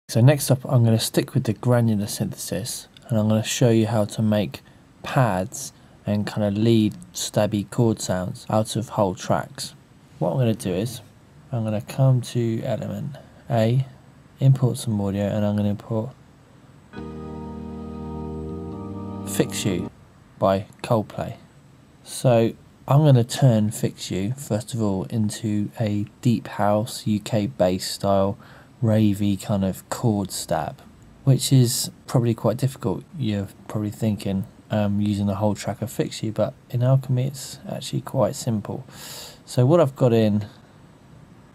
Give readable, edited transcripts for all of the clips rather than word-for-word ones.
So next up, I'm going to stick with the granular synthesis, and I'm going to show you how to make pads and kind of lead stabby chord sounds out of whole tracks. What I'm going to do is I'm going to come to element A, import some audio, and I'm going to import Fix You by Coldplay. So I'm going to turn Fix You first of all into a deep house UK bass style ravey kind of chord stab, which is probably quite difficult. You're probably thinking using the whole track of Fix You, but in Alchemy it's actually quite simple. So what I've got in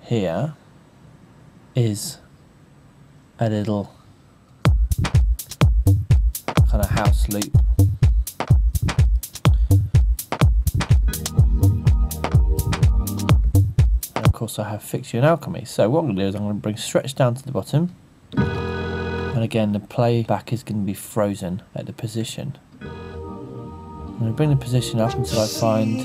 here is a little kind of house loop. And of course I have Fix You in Alchemy. So what I'm going to do is I'm going to bring stretch down to the bottom, and again the playback is going to be frozen at the position. I'm going to bring the position up until I find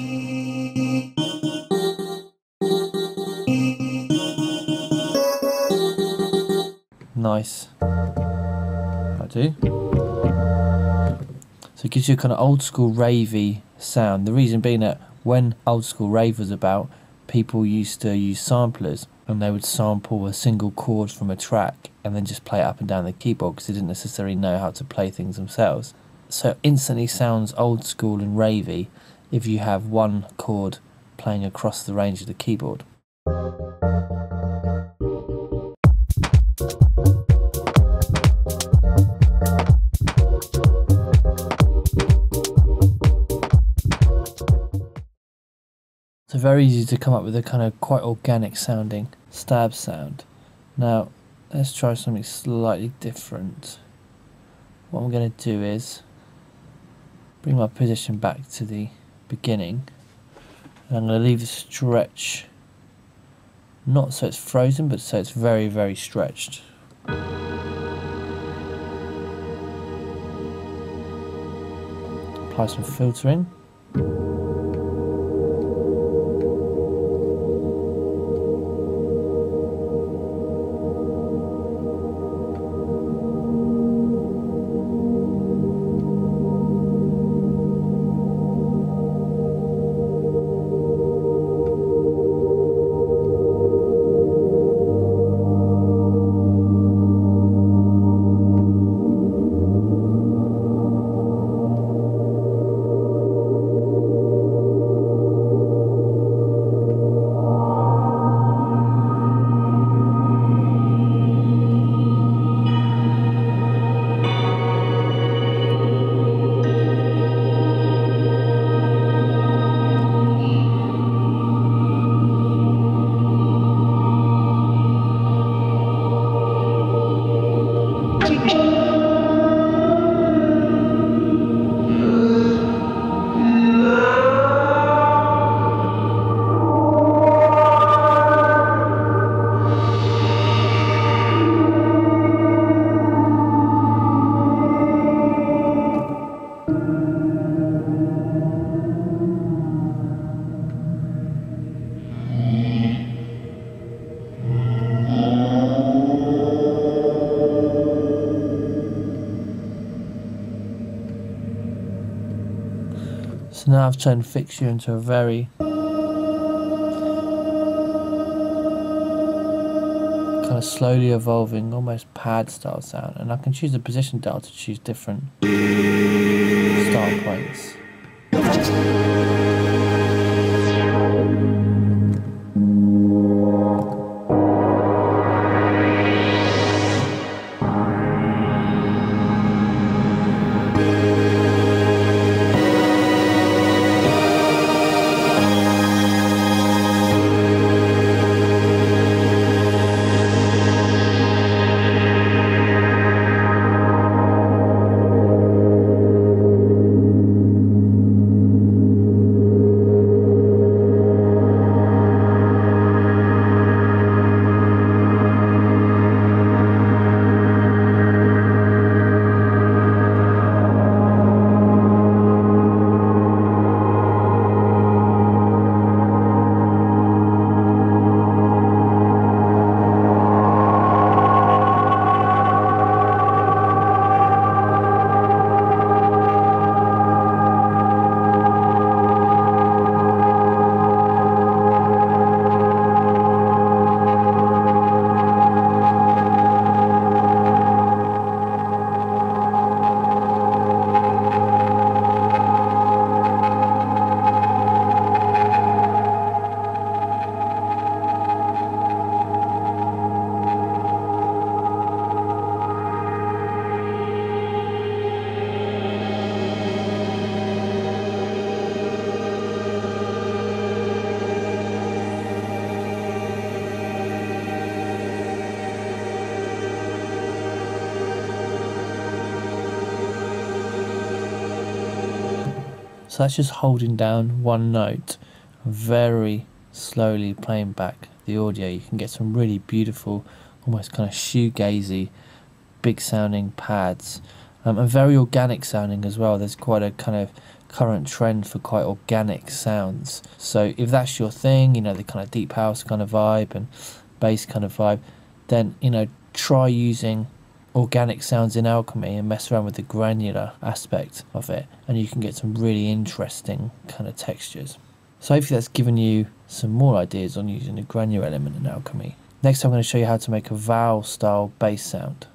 nice. I do. So it gives you a kind of old school ravey sound. The reason being that when old school rave was about, people used to use samplers, and they would sample a single chord from a track and then just play it up and down the keyboard because they didn't necessarily know how to play things themselves. So it instantly sounds old school and ravey if you have one chord playing across the range of the keyboard. So very easy to come up with a kind of quite organic sounding stab sound. Now let's try something slightly different. What I'm going to do is bring my position back to the beginning, and I'm going to leave the stretch not so it's frozen, but so it's very, very stretched. Apply some filtering. So now I've turned Fix You into a very kind of slowly evolving, almost pad style sound, and I can choose the position dial to choose different start points. So that's just holding down one note, very slowly playing back the audio. You can get some really beautiful, almost kind of shoegazy, big sounding pads, and very organic sounding as well. There's quite a kind of current trend for quite organic sounds. So if that's your thing, you know, the kind of deep house kind of vibe and bass kind of vibe, then, you know, try using organic sounds in Alchemy and mess around with the granular aspect of it, and you can get some really interesting kind of textures. So hopefully that's given you some more ideas on using the granular element in Alchemy. Next I'm going to show you how to make a vowel style bass sound.